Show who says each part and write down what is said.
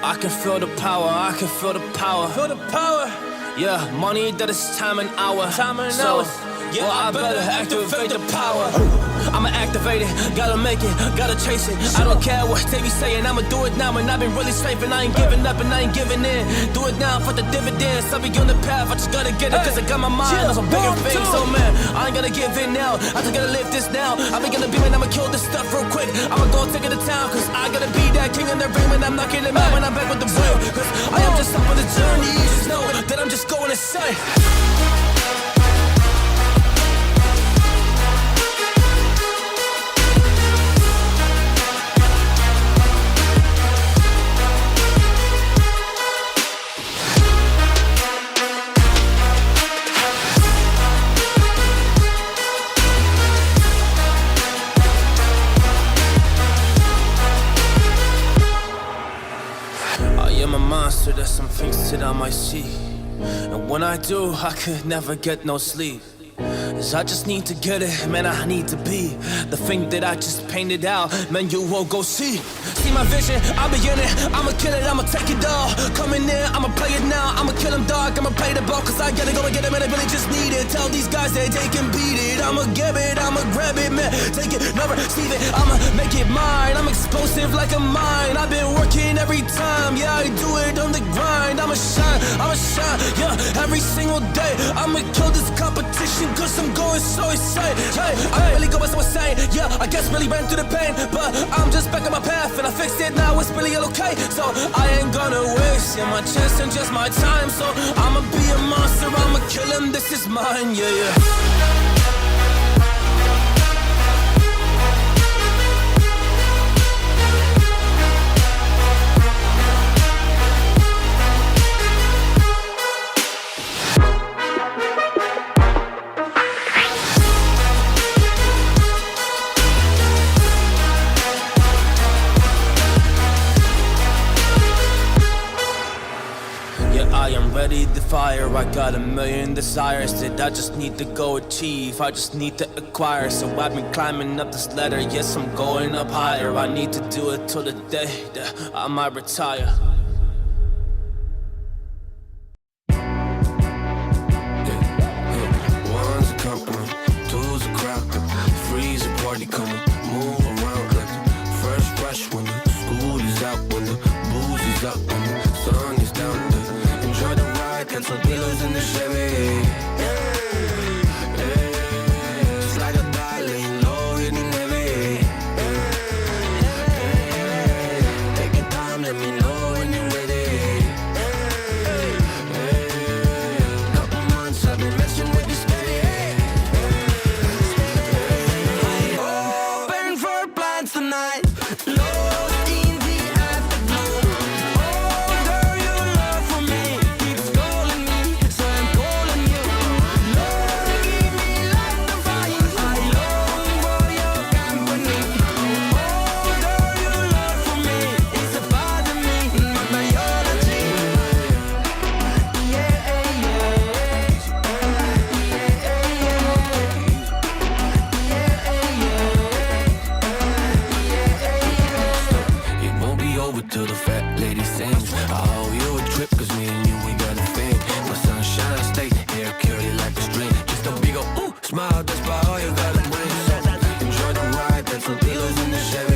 Speaker 1: I can feel the power, I can feel the power. Feel the power. Yeah, money that is time and hour. Time and hours. Yeah, well, I better activate the power. I'ma activate it, gotta make it, gotta chase it. I don't care what they be saying, I'ma do it now. And I've been really saving, I ain't giving up and I ain't giving in. Do it now for the dividends, I'll be on the path, I just gotta get it. Cause I got my mind on some bigger things. So man, I ain't gonna give in now, I just gotta live this now. I be gonna be man, I'ma kill this stuff real quick. I'ma go take it to town, cause I gotta be that king in the ring. When I'm knocking it out, when I'm back with the real. Cause I am just up on the journey, you just know that I'm just going insane. I'm a monster, there's some things that I might see. And when I do, I could never get no sleep. Cause I just need to get it, man, I need to be the thing that I just painted out, man, you won't go see. See my vision, I'll be in it, I'ma kill it, I'ma take it all. Coming in, I'ma play it now, I'ma kill him dog, I'ma play the ball. Cause I gotta go and get it, man, I really just need it. Tell these guys that they can beat it, I'ma give it, I'ma grab it, man. Take it, never receive it, I'ma make it mine. I'm explosive like a mine, I've been working every time. Yeah, I do it on the grind, I'ma shine, yeah, every single day. I'ma kill this competition cause I'm going so insane. Hey, I really go as I was saying. Yeah, I guess really ran through the pain, but I'm just back on my path and I fixed it now. It's really okay. So I ain't gonna waste my chance and just my time. So I'ma be a monster, I'ma kill him. This is mine. Yeah, yeah. I am ready to fire, I got a million desires that I just need to go achieve, I just need to acquire. So I've been climbing up this ladder, yes I'm going up higher. I need to do it till the day that I might retire.
Speaker 2: One's a compliment, two's a crowd, three's a party coming, move around like the first rush when the school is out, when the booze is up, when the sun is down. Enjoy the ride, got some pillows in the Chevy. Just like a darling, low hitting heavy. Take your time, let me know when you're ready. Couple months I've been messing with this steady. Hoping for plans tonight. Lost in the afterglow. Oh, girl, your love for me keeps calling me, so I'm calling you. Lord, give me like the fire. I long for your company. Oh, girl, your love for me is a part of me, my biology. Yeah, it won't be over till the fat lady sings. I owe you a trip, cause me and you, we got a thing. My sunshine, I stay hair curly like a string. Just a big ol' ooh, smile, that's about all you gotta bring. So enjoy the ride, that's some pillows in the Chevy.